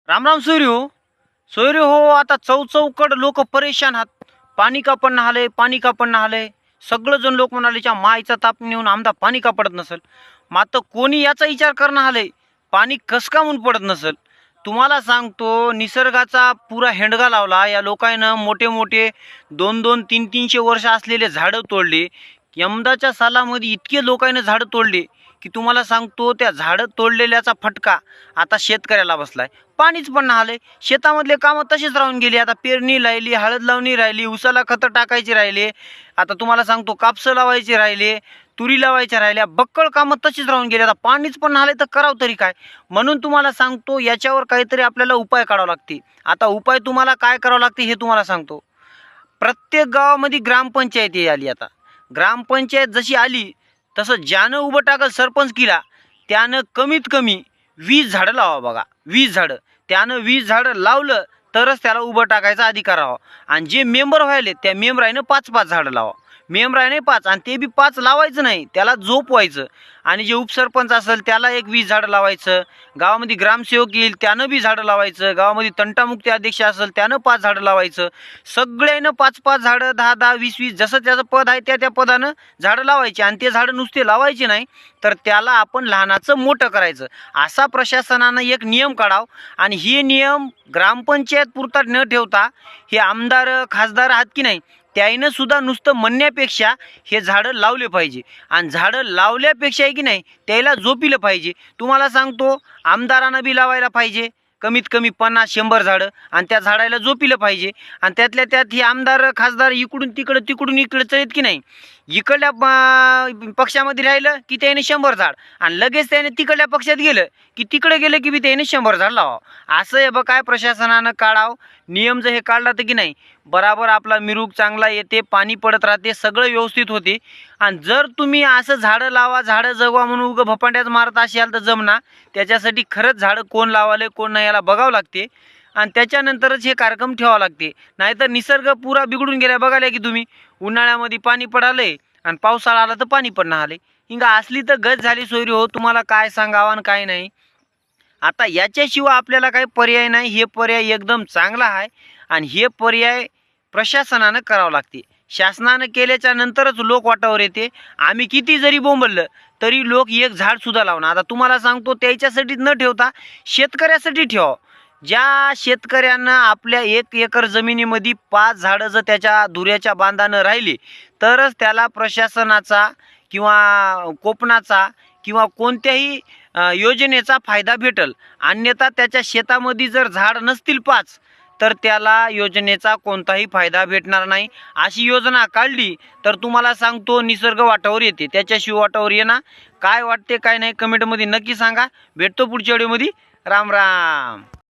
राम राम सोयरे हो. आता चौकड लोक परेशान आहात. पाणी का पण आलंय, पाणी का पण आलंय. सगळं जण लोक म्हणाले मायचा ताप नेऊन आमदा पाणी का पडत नसेल. मात्र कोणी याचा विचार करणं आलंय पाणी कस का म्हणून पडत नसेल. तुम्हाला सांगतो, निसर्गाचा पुरा हेंडगा लावला या लोकांना. मोठे मोठे 200-200-300 वर्ष असलेले झाडं तोडले. यंदाच्या सालामध्ये इतके लोकांनी झाडं तोडले की तुम्हाला सांगतो, त्या झाडं तोडलेल्याचा फटका आता शेतकऱ्याला बसलाय. पाणीच पण आलंय. शेतामधले कामं तशीच राहून गेली. आता पेरणी राहिली, हळद लावणी राहिली, उसाला खतं टाकायची राहिले. आता तुम्हाला सांगतो, कापसं लावायचे राहिले, तुरी लावायच्या राहिल्या, बक्कळ कामं तशीच राहून गेली. आता पाणीच पण आलंय तर करावं तरी काय. म्हणून तुम्हाला सांगतो, याच्यावर काहीतरी आपल्याला उपाय काढावा लागते. आता उपाय तुम्हाला काय करावं लागते हे तुम्हाला सांगतो. प्रत्येक गावामध्ये ग्रामपंचायत आली. आता ग्रामपंचायत जशी आली तसं ज्यानं उभं टाकल सरपंच केला त्यानं कमीत कमी 20 झाडं लावा. बघा, 20 झाडं. त्यानं 20 झाडं लावलं तरच त्याला उभं टाकायचा अधिकार हवा. आणि जे मेंबर व्हायले त्या मेंबरानं 5-5 झाडं लावा. मेंबराने 5, आणि ते बी 5 लावायचं नाही, त्याला झोपवायचं. आणि जे उपसरपंच असेल त्याला 20 झाडं लावायचं. गावामध्ये ग्रामसेवक येईल त्यानं बी झाडं लावायचं. गावामध्ये तंटामुक्ती अध्यक्ष असेल त्यानं 5 झाडं लावायचं. सगळ्यानं 5-5 झाडं, 10-10, 20-20 जसं त्याचं पद आहे त्या पदानं झाडं लावायची. आणि ते झाडं नुसते लावायचे नाही तर त्याला आपण लहानाचं मोठं करायचं. असा प्रशासनानं एक नियम काढावा. आणि हे नियम ग्रामपंचायत पुरता न ठेवता हे आमदार खासदार आहात की नाही, त्याईनं सुद्धा नुसतं म्हणण्यापेक्षा हे झाडं लावले पाहिजे. आणि झाडं लावल्यापेक्षा आहे की नाही त्याला जोपिलं पाहिजे. तुम्हाला सांगतो, आमदारांना बी लावायला पाहिजे कमीत कमी 50-100 झाडं, आणि त्या झाडाला जोपिलं पाहिजे. आणि त्यातल्या त्यात हे आमदार खासदार इकडून तिकडं इकडे चढत की नाही, इकडल्या पक्षामध्ये राहिलं की त्याने 100 झाड, आणि लगेच त्याने तिकडल्या पक्षात गेलं की तिकडे गेलं की बी त्याने 100 झाड लावा. असं हे बघ काय प्रशासनानं काढावं. नियम जर हे काढला तर की नाही बराबर आपला मिरूग चांगला येते, पाणी पडत राहते, सगळं व्यवस्थित होते. आणि जर तुम्ही असं झाडं लावा झाडं जगवा म्हणून उगं भपांड्यात मारत असाल तर जमना. त्याच्यासाठी खरंच झाडं कोण लावाले कोण नाही याला बघावं लागते. आणि त्याच्यानंतरच हे कार्यक्रम ठेवावं लागते. नाहीतर निसर्ग पुरा बिघडून गेला. बघायला की तुम्ही, उन्हाळ्यामध्ये पाणी पडालंय आणि पावसाळा आला तर पाणी पण आले. हिंगा असली तर गज झाली सोयरी हो. तुम्हाला काय सांगावं आणि काय नाही. आता याच्याशिवाय आपल्याला काही पर्याय नाही. हे पर्याय एकदम चांगला आहे आणि हे पर्याय प्रशासनानं करावं लागते. शासनानं केल्याच्या नंतरच लोक वाटावर येते. आम्ही किती जरी बोंबललं तरी लोक एक झाड सुद्धा लावणार. आता तुम्हाला सांगतो, त्याच्यासाठी न ठेवता शेतकऱ्यासाठी ठेवा. ज्या शेतकऱ्यांना आपल्या 1 एकर जमिनीमध्ये 5 झाडं जर त्याच्या दुऱ्याच्या बांधानं राहिली तरच त्याला प्रशासनाचा किंवा कोकणाचा किंवा कोणत्याही योजनेचा फायदा भेटल. अन्यथा त्याच्या शेतामध्ये जर झाड नसतील 5 तर त्याला योजनेचा कोणताही फायदा भेटणार नाही. अशी योजना काढली तर तुम्हाला सांगतो निसर्ग वाटावर येते. त्याच्याशिवाय वाटावर येणार. काय वाटते काय नाही कमेंटमध्ये नक्की सांगा. भेटतो पुढच्या व्हिडिओमध्ये. राम राम.